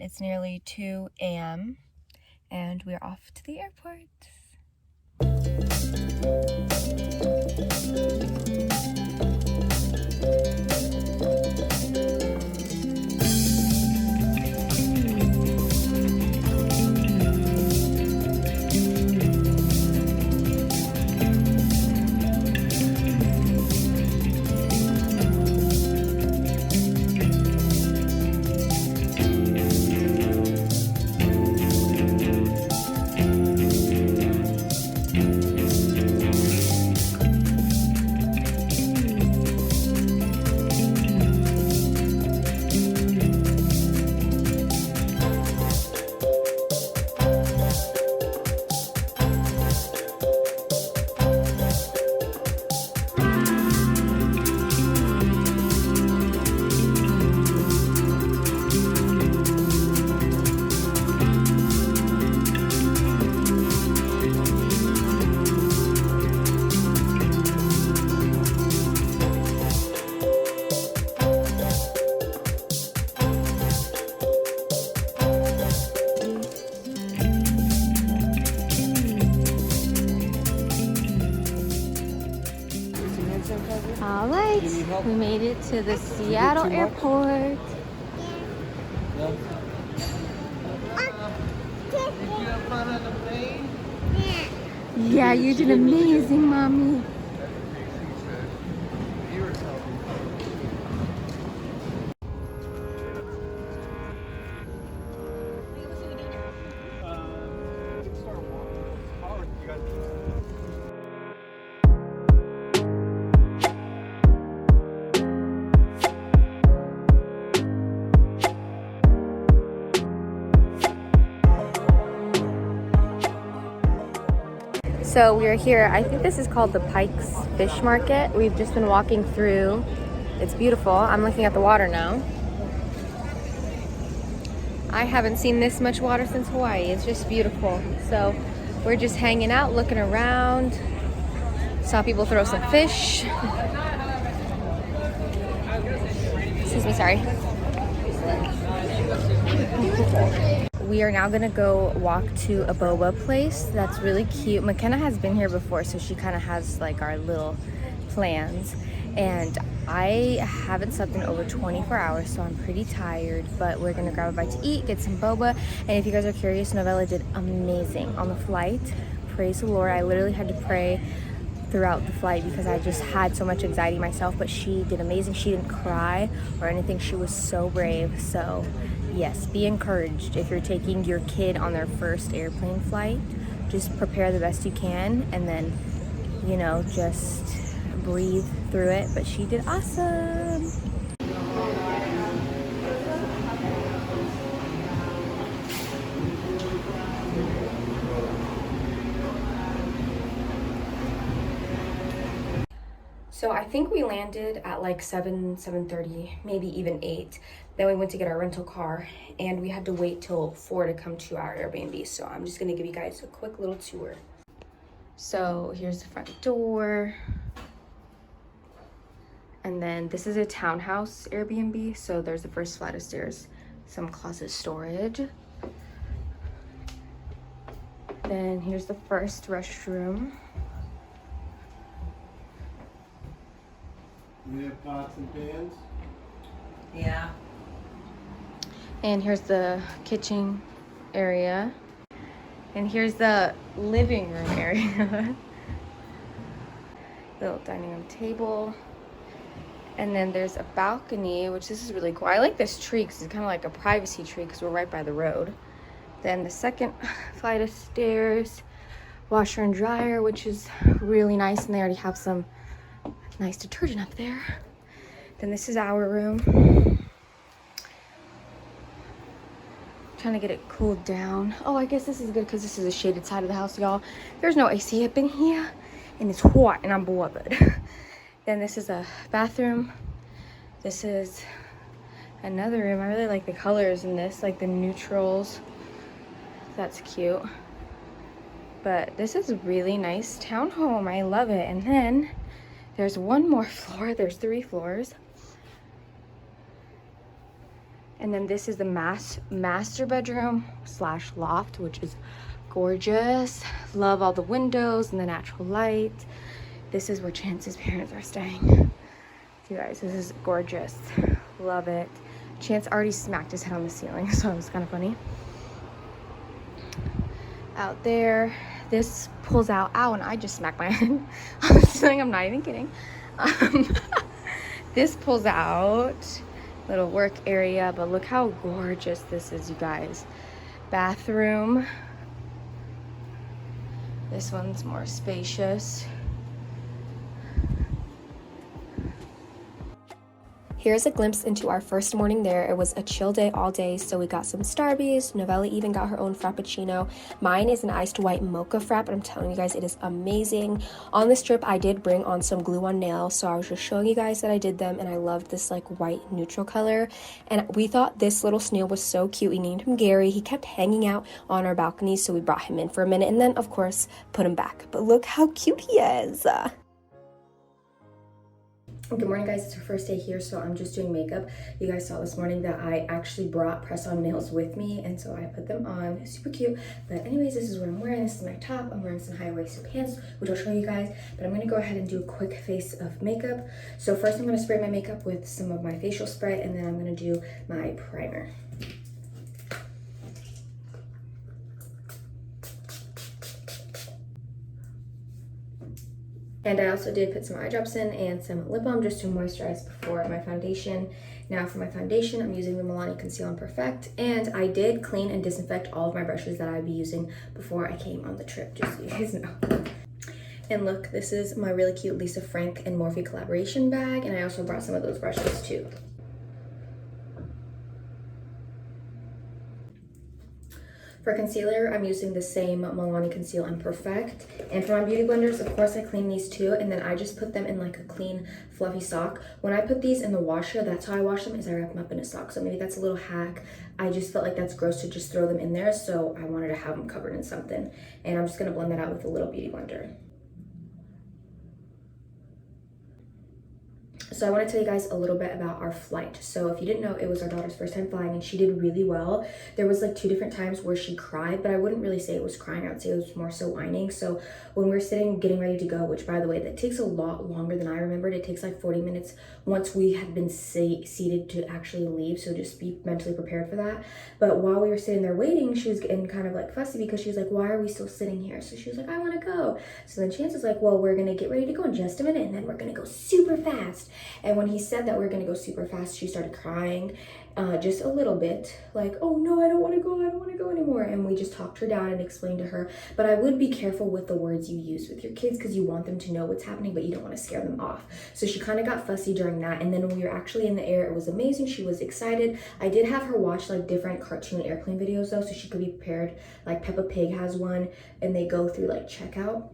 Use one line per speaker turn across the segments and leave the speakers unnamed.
It's nearly 2 a.m. and we're off to the airport. All right, we made it to the Seattle airport. Yeah, you did amazing, Mommy. So we are here, I think this is called the Pike's Fish Market. We've just been walking through. It's beautiful. I'm looking at the water now. I haven't seen this much water since Hawaii. It's just beautiful. So we're just hanging out, looking around. Saw people throw some fish. Excuse me, sorry. We are now gonna go walk to a boba place that's really cute. McKenna has been here before, so she kind of has like our little plans. And I haven't slept in over 24 hours, so I'm pretty tired, but we're gonna grab a bite to eat, get some boba. And if you guys are curious, Novella did amazing on the flight. Praise the Lord. I literally had to pray throughout the flight because I just had so much anxiety myself, but she did amazing. She didn't cry or anything. She was so brave. So yes, be encouraged if you're taking your kid on their first airplane flight. Just prepare the best you can and then, you know, just breathe through it. But she did awesome. So I think we landed at like 7:30, maybe even 8. Then we went to get our rental car and we had to wait till 4 to come to our Airbnb. So I'm just gonna give you guys a quick little tour. So here's the front door. And then this is a townhouse Airbnb. So there's the first flight of stairs, some closet storage. Then here's the first restroom.
We have pots and pans?
Yeah.
And here's the kitchen area. And here's the living room area. Little dining room table. And then there's a balcony, which this is really cool. I like this tree because it's kind of like a privacy tree because we're right by the road. Then the second flight of stairs, washer and dryer, which is really nice. And they already have some nice detergent up there. Then this is our room. Trying to get it cooled down. Oh, I guess this is good because this is a shaded side of the house, y'all. There's no AC up in here and it's hot and I'm bothered. Then this is a bathroom. This is another room. I really like the colors in this, like the neutrals. That's cute. But this is a really nice townhome. I love it. And then there's one more floor. There's 3 floors. And then this is the master bedroom slash loft, which is gorgeous. Love all the windows and the natural light. This is where Chance's parents are staying. You guys, this is gorgeous. Love it. Chance already smacked his head on the ceiling, so it was kind of funny. Out there, this pulls out. Ow, and I just smacked my head on the ceiling. I'm not even kidding. This pulls out. Little work area, but look how gorgeous this is, you guys. Bathroom. This one's more spacious. Here's a glimpse into our first morning there. It was a chill day all day, so we got some Starbies. Novella even got her own Frappuccino. Mine is an iced white mocha frap, and I'm telling you guys, it is amazing. On this trip, I did bring on some glue-on nails, so I was just showing you guys that I did them, and I loved this like white neutral color. And we thought this little snail was so cute. We named him Gary. He kept hanging out on our balcony, so we brought him in for a minute, and then, of course, put him back. But look how cute he is. Good morning, guys. It's our first day here, so I'm just doing makeup. You guys saw this morning that I actually brought press-on nails with me, and so I put them on. Super cute. But anyways, this is what I'm wearing. This is my top. I'm wearing some high-waisted pants, which I'll show you guys. But I'm going to go ahead and do a quick face of makeup. So first, I'm going to spray my makeup with some of my facial spray, and then I'm going to do my primer. And I also did put some eye drops in and some lip balm just to moisturize before my foundation. Now for my foundation, I'm using the Milani Conceal and Perfect. And I did clean and disinfect all of my brushes that I'd be using before I came on the trip, just so you guys know. And look, this is my really cute Lisa Frank and Morphe collaboration bag. And I also brought some of those brushes too. For concealer, I'm using the same Milani Conceal and Perfect. And for my beauty blenders, of course, I clean these too, and then I just put them in like a clean, fluffy sock. When I put these in the washer, that's how I wash them, is I wrap them up in a sock. So maybe that's a little hack. I just felt like that's gross to just throw them in there, so I wanted to have them covered in something. And I'm just gonna blend that out with a little beauty blender. So I want to tell you guys a little bit about our flight. So if you didn't know, it was our daughter's first time flying, and she did really well. There was like 2 different times where she cried, but I wouldn't really say it was crying. I would say it was more so whining. So when we were sitting getting ready to go, which by the way, that takes a lot longer than I remembered. It takes like 40 minutes once we had been seated to actually leave. So just be mentally prepared for that. But while we were sitting there waiting, she was getting kind of like fussy because she was like, why are we still sitting here? So she was like, I want to go. So then Chance was like, well, we're going to get ready to go in just a minute, and then we're going to go super fast. And when he said that we are going to go super fast, she started crying just a little bit, like, oh no, I don't want to go, I don't want to go anymore. And we just talked her down and explained to her. But I would be careful with the words you use with your kids, because you want them to know what's happening, but you don't want to scare them off. So she kind of got fussy during that. And then when we were actually in the air, it was amazing. She was excited. I did have her watch like different cartoon airplane videos though, so she could be prepared. Like Peppa Pig has one, and they go through like checkout.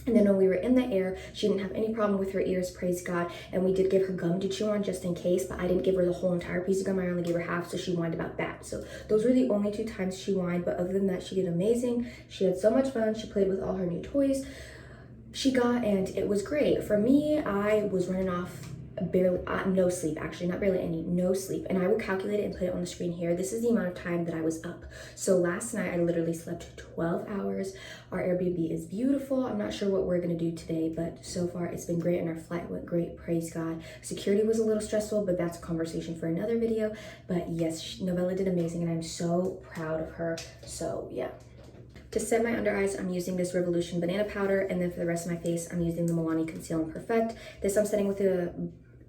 And then when we were in the air, she didn't have any problem with her ears, praise God. And we did give her gum to chew on just in case, but I didn't give her the whole entire piece of gum. I only gave her half, so she whined about that. So those were the only 2 times she whined, but other than that, she did amazing. She had so much fun. She played with all her new toys she got, and it was great. For me, I was running off barely, no sleep, actually, not barely any, no sleep. And I will calculate it and put it on the screen here. This is the amount of time that I was up. So last night I literally slept 12 hours. Our Airbnb is beautiful. I'm not sure what we're gonna do today, but so far it's been great, and our flight went great, praise God. Security was a little stressful, but that's a conversation for another video. But yes, Novella did amazing, and I'm so proud of her. So yeah. To set my under eyes, I'm using this Revolution banana powder, and then for the rest of my face, I'm using the Milani Conceal and Perfect. This I'm setting with a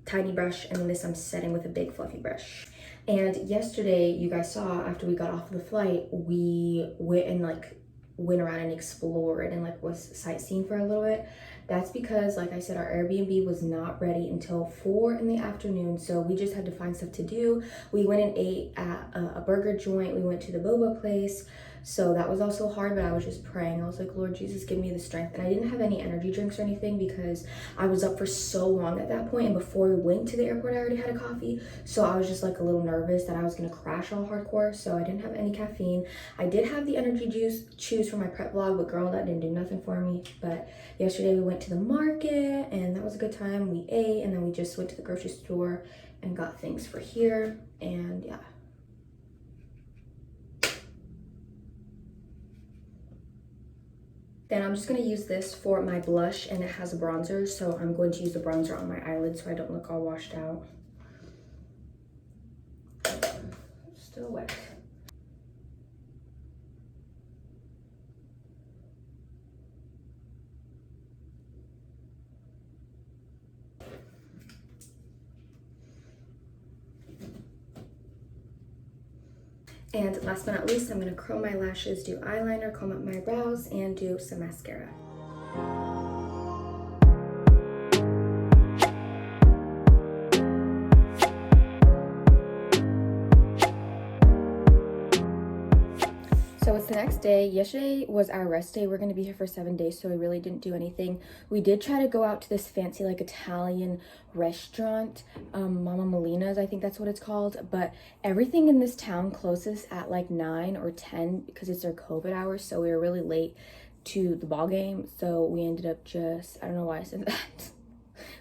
tiny brush, and then this I'm setting with a big fluffy brush. And yesterday, you guys saw, after we got off of the flight, we went around and explored and like was sightseeing for a little bit. That's because, like I said, our Airbnb was not ready until 4 in the afternoon, so we just had to find stuff to do. We went and ate at a burger joint. We went to the boba place. So that was also hard, but I was just praying. I was like, Lord Jesus, give me the strength. And I didn't have any energy drinks or anything because I was up for so long at that point. And before we went to the airport, I already had a coffee. So I was just like a little nervous that I was gonna crash all hardcore. So I didn't have any caffeine. I did have the energy chews for my prep vlog, but girl, that didn't do nothing for me. But yesterday we went to the market, and that was a good time. We ate, and then we just went to the grocery store and got things for here. And yeah. Then I'm just going to use this for my blush, and it has a bronzer, so I'm going to use the bronzer on my eyelids so I don't look all washed out. Still wet. And last but not least, I'm gonna curl my lashes, do eyeliner, comb up my brows, and do some mascara. So it's the next day. Yesterday was our rest day. We're going to be here for 7 days, so we really didn't do anything. We did try to go out to this fancy like Italian restaurant, Mama Molina's, I think that's what it's called, but everything in this town closes at like 9 or 10 because it's their COVID hours, so we were really late to the ball game, so we ended up just, I don't know why I said that.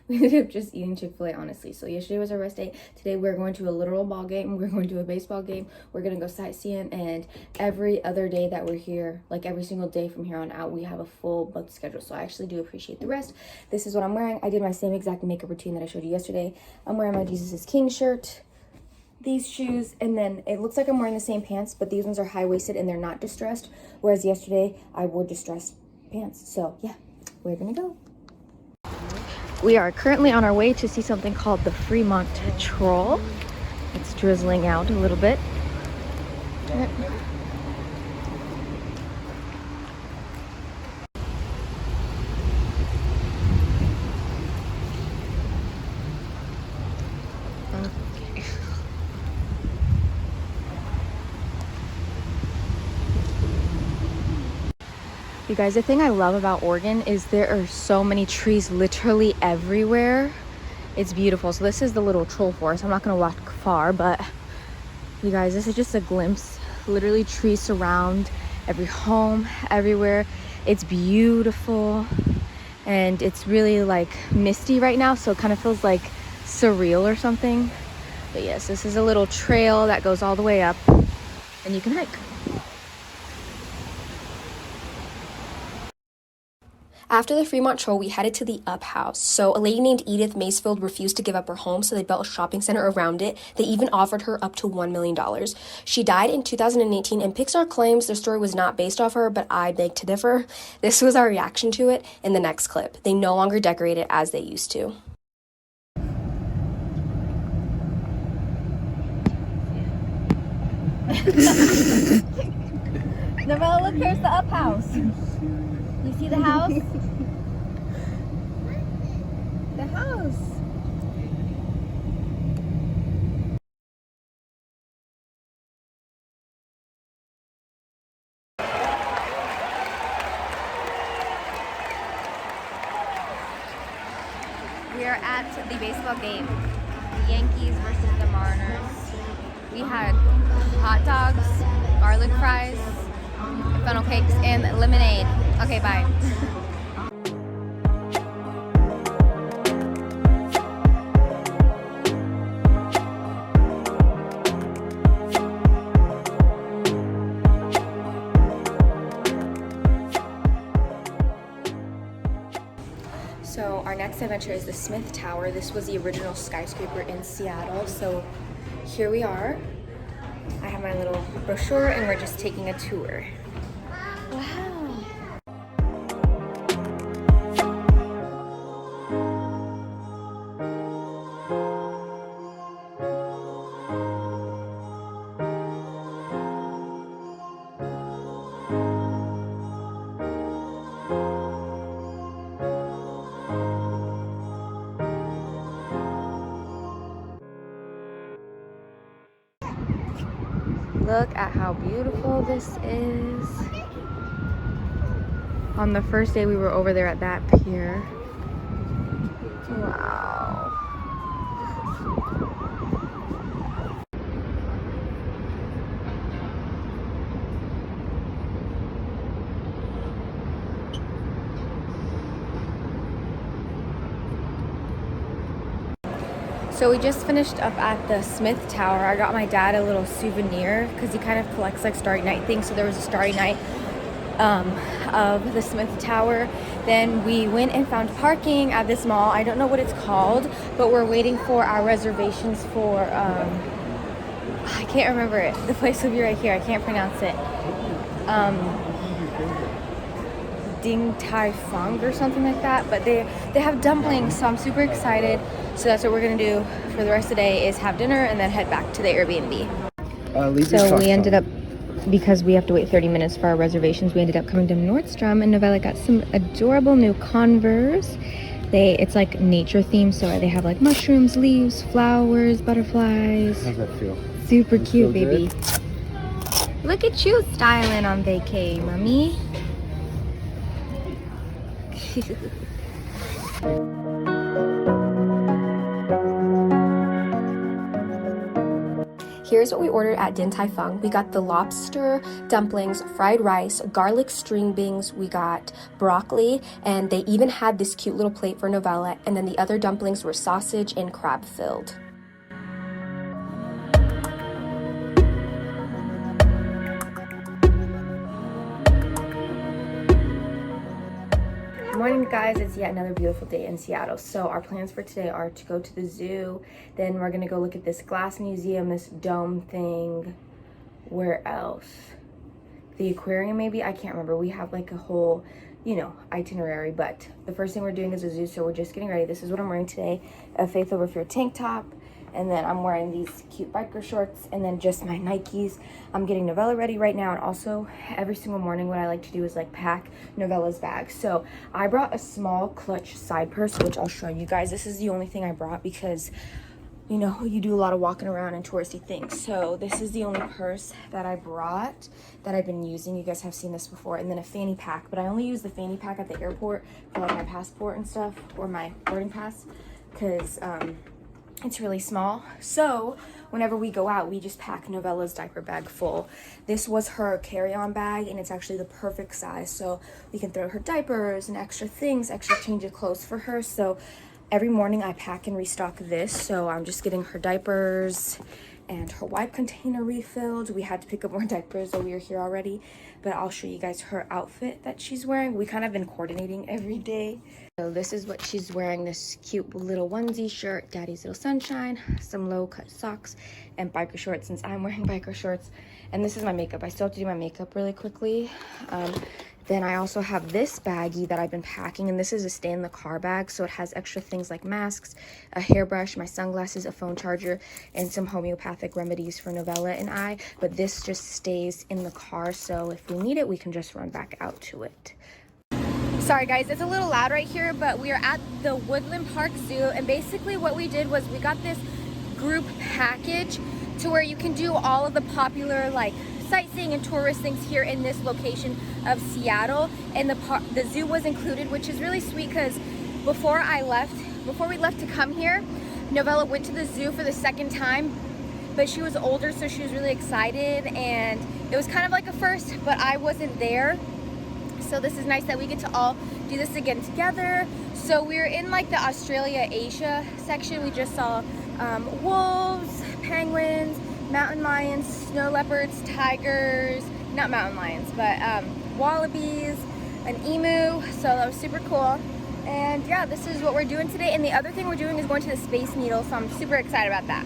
We ended up just eating Chick-fil-A, honestly. So yesterday was our rest day. Today we're going to a literal ball game. We're going to a baseball game. We're going to go sightseeing. And every other day that we're here, like every single day from here on out, we have a full booked schedule. So I actually do appreciate the rest. This is what I'm wearing. I did my same exact makeup routine that I showed you yesterday. I'm wearing my Jesus is King shirt, these shoes, and then it looks like I'm wearing the same pants, but these ones are high-waisted and they're not distressed. Whereas yesterday I wore distressed pants. So yeah, we're going to go. We are currently on our way to see something called the Fremont Troll. It's drizzling out a little bit. You guys, the thing I love about Oregon is there are so many trees literally everywhere. It's beautiful. So this is the little troll forest. I'm not gonna walk far, but you guys, this is just a glimpse. Literally trees surround every home, everywhere. It's beautiful. And it's really like misty right now, so it kind of feels like surreal or something. But yes, this is a little trail that goes all the way up and you can hike.
After the Fremont Troll, we headed to the Up House. So a lady named Edith Macefield refused to give up her home, so they built a shopping center around it. They even offered her up to $1 million. She died in 2018, and Pixar claims their story was not based off her, but I beg to differ. This was our reaction to it in the next clip. They no longer decorate it as they used to.
Novella, look, here's the Up House. You see the house? The house. We are at the baseball game. The Yankees versus the Mariners. We had hot dogs, garlic fries, funnel cakes, and lemonade. Okay, bye. So our next adventure is the Smith Tower. This was the original skyscraper in Seattle. So here we are. I have my little brochure and we're just taking a tour. Wow. Look at how beautiful this is. On the first day we were over there at that pier. Wow. So we just finished up at the Smith Tower. I got my dad a little souvenir because he kind of collects like Starry Night things. So there was a Starry Night of the Smith Tower. Then we went and found parking at this mall. I don't know what it's called, but we're waiting for our reservations for I can't remember it. The place will be right here. I can't pronounce it. Ding Tai Fung or something like that. But they have dumplings, so I'm super excited. So that's what we're gonna do for the rest of the day, is have dinner and then head back to the Airbnb. So we ended up, because we have to wait 30 minutes for our reservations, we ended up coming to Nordstrom, and Novella got some adorable new Converse. It's like nature themed, so they have like mushrooms, leaves, flowers, butterflies.
How's that feel?
Super cute, baby.
Good?
Look at you styling on vacay, mommy.
Here's what we ordered at Din Tai Fung. We got the lobster dumplings, fried rice, garlic string beans, we got broccoli, and they even had this cute little plate for Novella, and then the other dumplings were sausage and crab filled.
Morning, guys. It's yet another beautiful day in Seattle. So our plans for today are to go to the zoo, then we're gonna go look at this glass museum, this dome thing. Where else? The aquarium, maybe? I can't remember. We have like a whole, itinerary, but the first thing we're doing is the zoo, so we're just getting ready. This is what I'm wearing today: a Faith Over Fear tank top, and then I'm wearing these cute biker shorts, and then just my Nikes. I'm getting Novella ready right now, and also every single morning what I like to do is like pack Novella's bag. So I brought a small clutch side purse, which I'll show you guys. This is the only thing I brought because you do a lot of walking around and touristy things. So this is the only purse that I brought that I've been using. You guys have seen this before. And then a fanny pack, but I only use the fanny pack at the airport for like my passport and stuff, or my boarding pass, because it's really small. So whenever we go out, we just pack Novella's diaper bag full. This was her carry-on bag, and it's actually the perfect size, so we can throw her diapers and extra things, extra change of clothes for her. So every morning I pack and restock this. So I'm just getting her diapers and her wipe container refilled. We had to pick up more diapers, so we were here already, but I'll show you guys her outfit that she's wearing. We kind of been coordinating every day. So this is what she's wearing: this cute little onesie shirt, Daddy's Little Sunshine, some low cut socks, and biker shorts, since I'm wearing biker shorts. And this is my makeup. I still have to do my makeup really quickly. Then I also have this baggie that I've been packing, and this is a stay in the car bag, so it has extra things like masks, a hairbrush, my sunglasses, a phone charger, and some homeopathic remedies for Novella and I. But this just stays in the car, so if we need it, we can just run back out to it. Sorry guys, it's a little loud right here, but we are at the Woodland Park Zoo, and basically what we did was we got this group package to where you can do all of the popular like sightseeing and tourist things here in this location of Seattle, and the zoo was included, which is really sweet because before we left to come here, Novella went to the zoo for the second time, but she was older, so she was really excited, and it was kind of like a first, but I wasn't there. So this is nice that we get to all do this again together. So we're in like the Australia-Asia section. We just saw wolves, penguins, mountain lions, snow leopards, tigers, not mountain lions, but wallabies, an emu. So that was super cool. And yeah, this is what we're doing today. And the other thing we're doing is going to the Space Needle, so I'm super excited about that.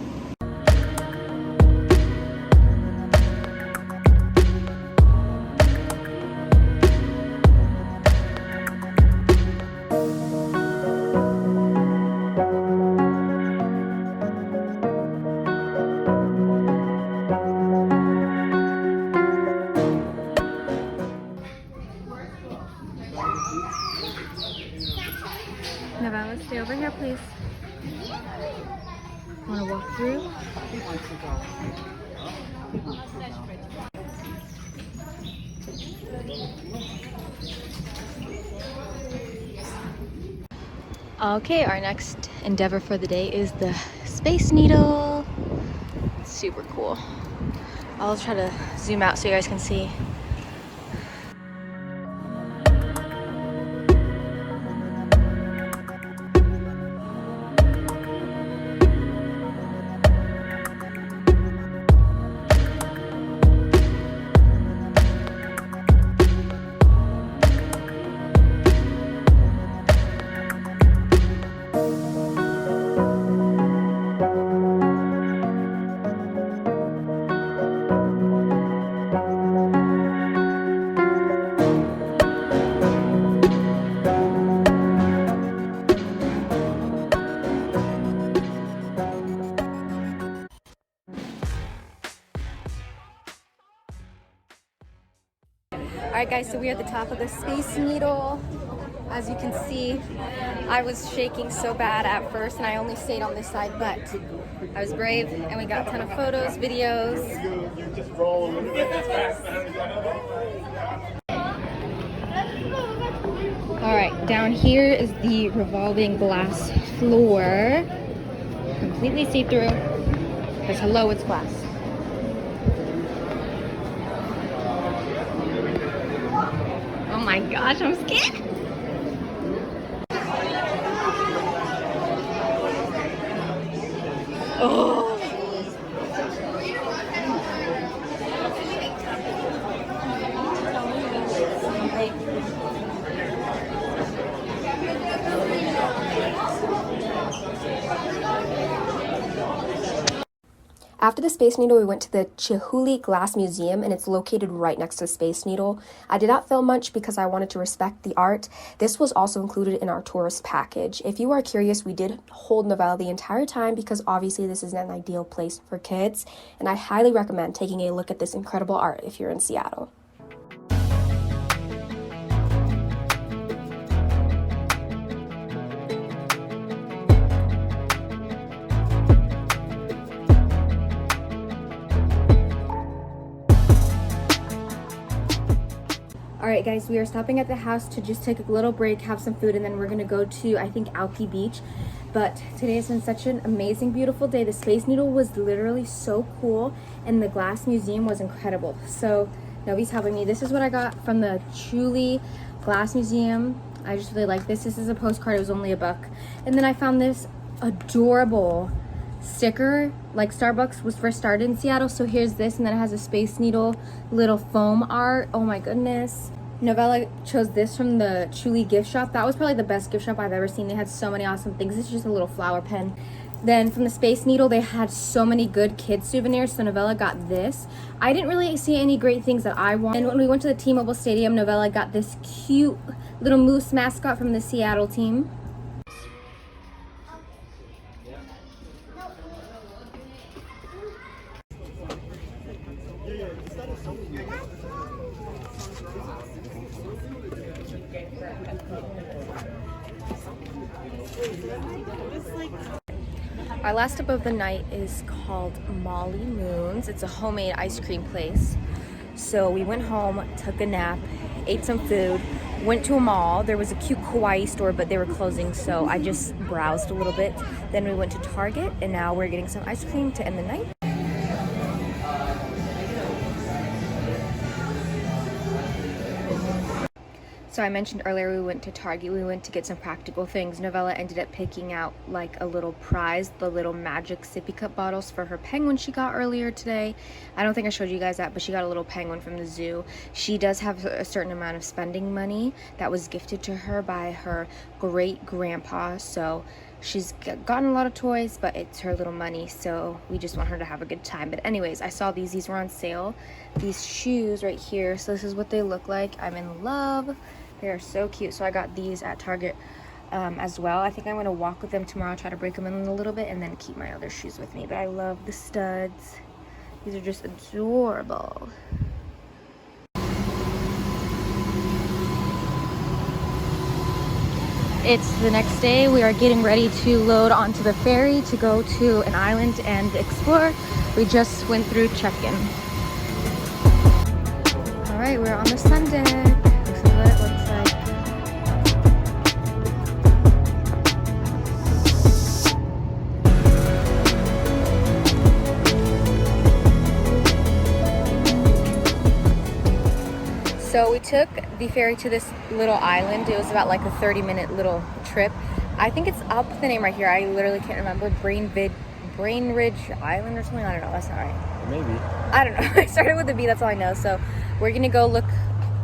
Novella, stay over here, please. Want to walk through? Okay, our next endeavor for the day is the Space Needle. It's super cool. I'll try to zoom out so you guys can see. Alright guys, so we're at the top of the Space Needle. As you can see, I was shaking so bad at first and I only stayed on this side, but I was brave and we got a ton of photos, videos. Alright, down here is the revolving glass floor. Completely see-through. Because hello, it's glass. Oh my gosh, I'm scared. Oh.
After the Space Needle, we went to the Chihuly Glass Museum, and it's located right next to the Space Needle. I did not film much because I wanted to respect the art. This was also included in our tourist package. If you are curious, we did hold Novella the entire time because obviously this is an ideal place for kids, and I highly recommend taking a look at this incredible art if you're in Seattle.
Alright guys, we are stopping at the house to just take a little break, have some food, and then we're going to go to, I think, Alki Beach. But today has been such an amazing, beautiful day. The Space Needle was literally so cool, and the Glass Museum was incredible. So, Novi's helping me. This is what I got from the Chihuly Glass Museum. I just really like this. This is a postcard. It was only $1. And then I found this adorable sticker. Like, Starbucks was first started in Seattle, so here's this, and then it has a Space Needle little foam art. Oh my goodness. Novella chose this from the Chihuly gift shop. That was probably the best gift shop I've ever seen. They had so many awesome things. This is just a little flower pen. Then from the Space Needle, they had so many good kids souvenirs, so Novella got this. I didn't really see any great things that I wanted. And when we went to the T-Mobile Stadium, Novella got this cute little moose mascot from the Seattle team. Our last stop of the night is called Molly Moon's. It's a homemade ice cream place. So we went home, took a nap, ate some food, went to a mall. There was a cute kawaii store, but they were closing, so I just browsed a little bit. Then we went to Target, and now we're getting some ice cream to end the night. So I mentioned earlier we went to Target. We went to get some practical things. Novella ended up picking out like a little prize, the little magic sippy cup bottles for her penguin she got earlier today. I don't think I showed you guys that, but she got a little penguin from the zoo. She does have a certain amount of spending money that was gifted to her by her great grandpa. So she's gotten a lot of toys, but it's her little money, so we just want her to have a good time. But anyways, I saw these were on sale. These shoes right here, so this is what they look like. I'm in love. They are so cute. So I got these at Target as well. I think I'm going to walk with them tomorrow, try to break them in a little bit, and then keep my other shoes with me. But I love the studs. These are just adorable. It's the next day. We are getting ready to load onto the ferry to go to an island and explore. We just went through check-in. All right, we're on the sun deck. This is what it looks like. So we took the ferry to this little island. It was about like a 30-minute little trip. I think it's up the name right here. I literally can't remember. Brain Ridge Island or something. I don't know. That's not right.
Maybe.
I don't know. I started with a B. That's all I know. So we're gonna go look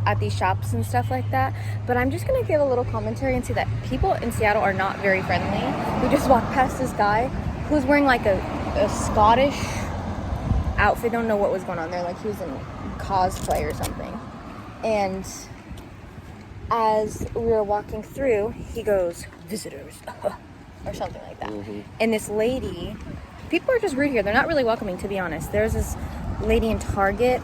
at these shops and stuff like that. But I'm just gonna give a little commentary and say that people in Seattle are not very friendly. We just walked past this guy who was wearing like a Scottish outfit. Don't know what was going on there. Like he was in cosplay or something. And as we were walking through, he goes, "Visitors," or something like that. Mm-hmm. And this lady, people are just rude here. They're not really welcoming, to be honest. There's this lady in Target.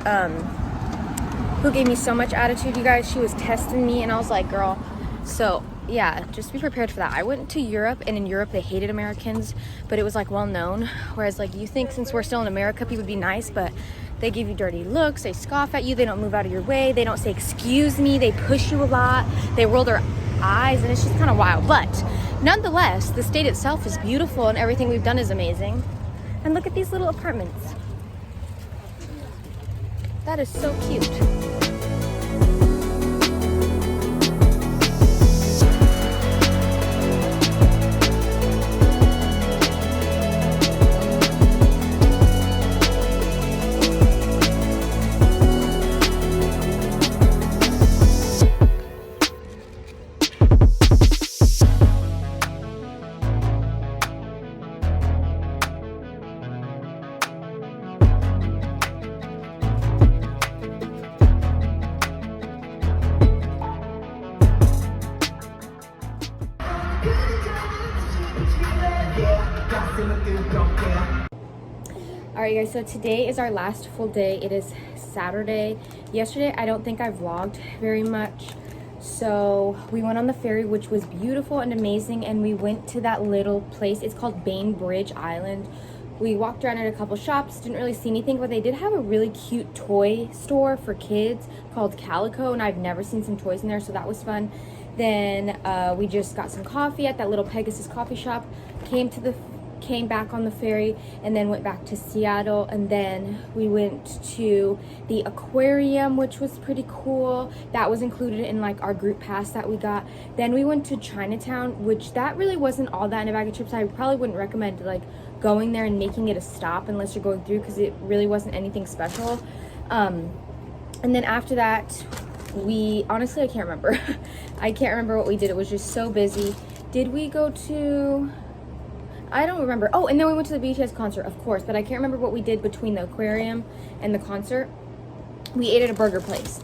who gave me so much attitude, you guys. She was testing me, and I was like, girl. So yeah, just be prepared for that. I went to Europe, and in Europe they hated Americans, but it was like well known. Whereas like you think since we're still in America, people would be nice, but they give you dirty looks, they scoff at you, they don't move out of your way, they don't say excuse me, they push you a lot, they roll their eyes, and it's just kind of wild. But nonetheless, the state itself is beautiful, and everything we've done is amazing. And look at these little apartments. That is so cute. Alright guys, so today is our last full day. It is Saturday. Yesterday I don't think I vlogged very much. So we went on the ferry, which was beautiful and amazing, and we went to that little place. It's called Bainbridge Island. We walked around at a couple shops, didn't really see anything, but they did have a really cute toy store for kids called Calico, and I've never seen some toys in there, so that was fun. Then we just got some coffee at that little Pegasus coffee shop, came back on the ferry, and then went back to Seattle, and then we went to the aquarium, which was pretty cool. That was included in like our group pass that we got. Then we went to Chinatown, which that really wasn't all that in a bag of chips. I probably wouldn't recommend like going there and making it a stop unless you're going through, because it really wasn't anything special. And then after that, we honestly, I can't remember. I can't remember what we did. It was just so busy. Did we go to, I don't remember. Oh, and then we went to the BTS concert, of course, but I can't remember what we did between the aquarium and the concert. We ate at a burger place.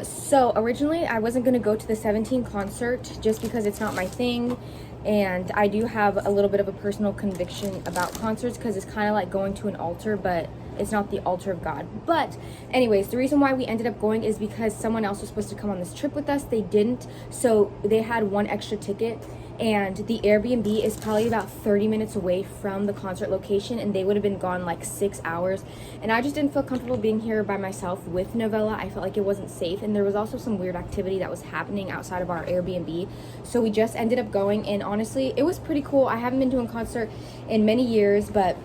So originally I wasn't going to go to the 17 concert just because it's not my thing, and I do have a little bit of a personal conviction about concerts because it's kind of like going to an altar, but it's not the altar of God. But anyways, the reason why we ended up going is because someone else was supposed to come on this trip with us. They didn't, so they had one extra ticket, and the Airbnb is probably about 30 minutes away from the concert location, and they would have been gone like 6 hours, and I just didn't feel comfortable being here by myself with Novella. I felt like it wasn't safe, and there was also some weird activity that was happening outside of our Airbnb, so we just ended up going, and honestly it was pretty cool. I haven't been to a concert in many years, but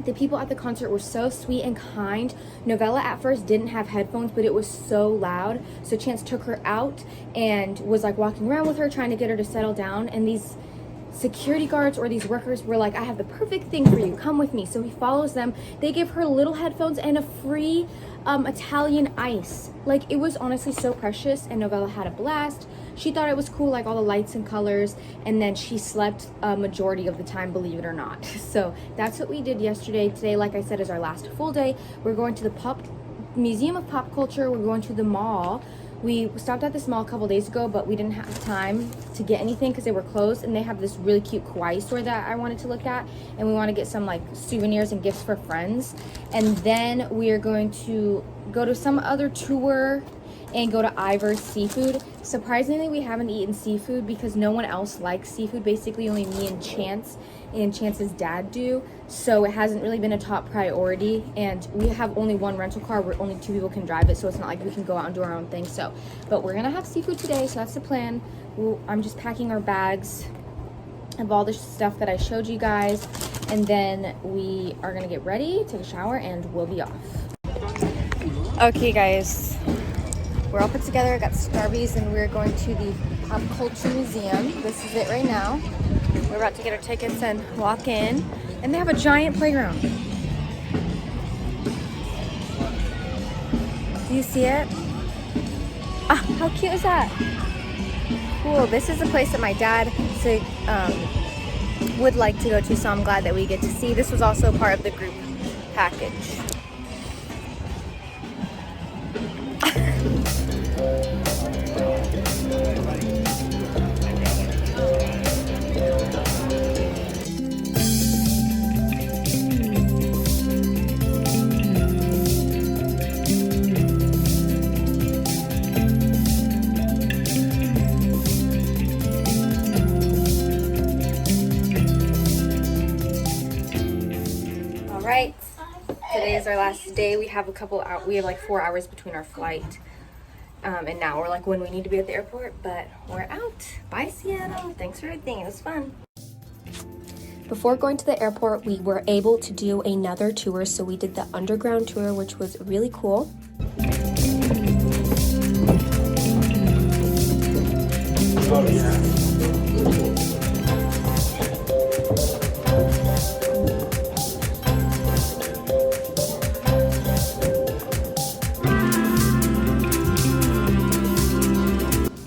the people at the concert were so sweet and kind. Novella at first didn't have headphones, but it was so loud, so Chance took her out and was like walking around with her, trying to get her to settle down, and these security guards or these workers were like, I have the perfect thing for you, come with me. So he follows them. They give her little headphones and a free Italian ice. Like, it was honestly so precious, and Novella had a blast. She thought it was cool, like all the lights and colors, and then she slept a majority of the time, believe it or not. So that's what we did yesterday. Today, like I said, is our last full day. We're going to the Museum of Pop Culture. We're going to the mall. We stopped at this mall a couple days ago, but we didn't have time to get anything because they were closed, and they have this really cute kawaii store that I wanted to look at, and we want to get some like souvenirs and gifts for friends. And then we are going to go to some other tour and go to Ivor's Seafood. Surprisingly, we haven't eaten seafood because no one else likes seafood. Basically, only me and Chance's dad do. So it hasn't really been a top priority. And we have only one rental car where only 2 people can drive it. So it's not like we can go out and do our own thing. So, but we're gonna have seafood today. So that's the plan. I'm just packing our bags of all the stuff that I showed you guys. And then we are gonna get ready, take a shower, and we'll be off. Okay, guys. We're all put together. I got Starbies, and we're going to the Pop Culture Museum. This is it right now. We're about to get our tickets and walk in, and they have a giant playground. Do you see it? Ah, how cute is that? Cool. This is the place that my dad would like to go to, so I'm glad that we get to see. This was also part of the group package. right, today is our last day. We have like 4 hours between our flight. And now we're like when we need to be at the airport, but we're out. Bye, Seattle. Thanks for everything. It was fun.
Before going to the airport, we were able to do another tour, so we did the underground tour, which was really cool.
Oh, yeah.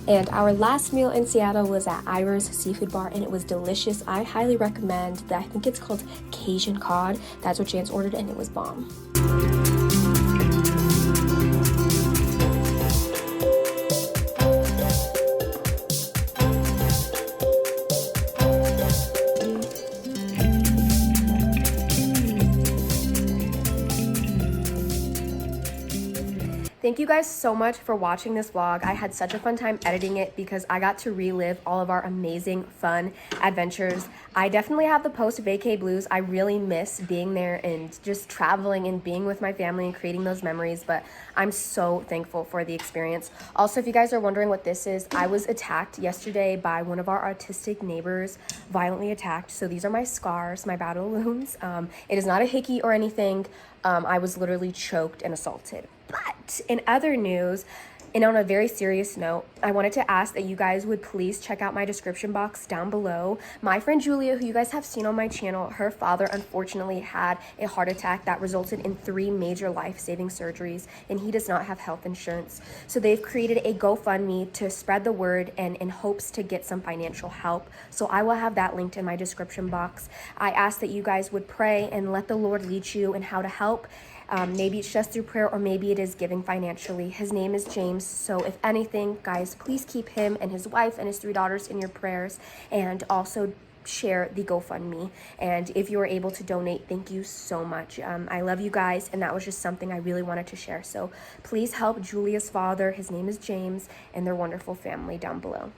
And our last meal in Seattle was at Ira's Seafood Bar, and it was delicious. I highly recommend that. I think it's called Cajun Cod. That's what Chance ordered, and it was bomb. Thank you guys so much for watching this vlog. I had such a fun time editing it because I got to relive all of our amazing, fun adventures. I definitely have the post-vacay blues. I really miss being there and just traveling and being with my family and creating those memories, but I'm so thankful for the experience. Also, if you guys are wondering what this is, I was attacked yesterday by one of our autistic neighbors, violently attacked. So these are my scars, my battle wounds. It is not a hickey or anything. I was literally choked and assaulted. But in other news, and on a very serious note, I wanted to ask that you guys would please check out my description box down below. My friend Julia, who you guys have seen on my channel, her father unfortunately had a heart attack that resulted in 3 major life-saving surgeries, and he does not have health insurance. So they've created a GoFundMe to spread the word and in hopes to get some financial help. So I will have that linked in my description box. I ask that you guys would pray and let the Lord lead you in how to help. Maybe it's just through prayer, or maybe it is giving financially. His name is James, so if anything, guys, please keep him and his wife and his 3 daughters in your prayers, and also share the GoFundMe. And if you are able to donate, thank you so much. I love you guys, and that was just something I really wanted to share. So please help Julia's father. His name is James, and their wonderful family down below.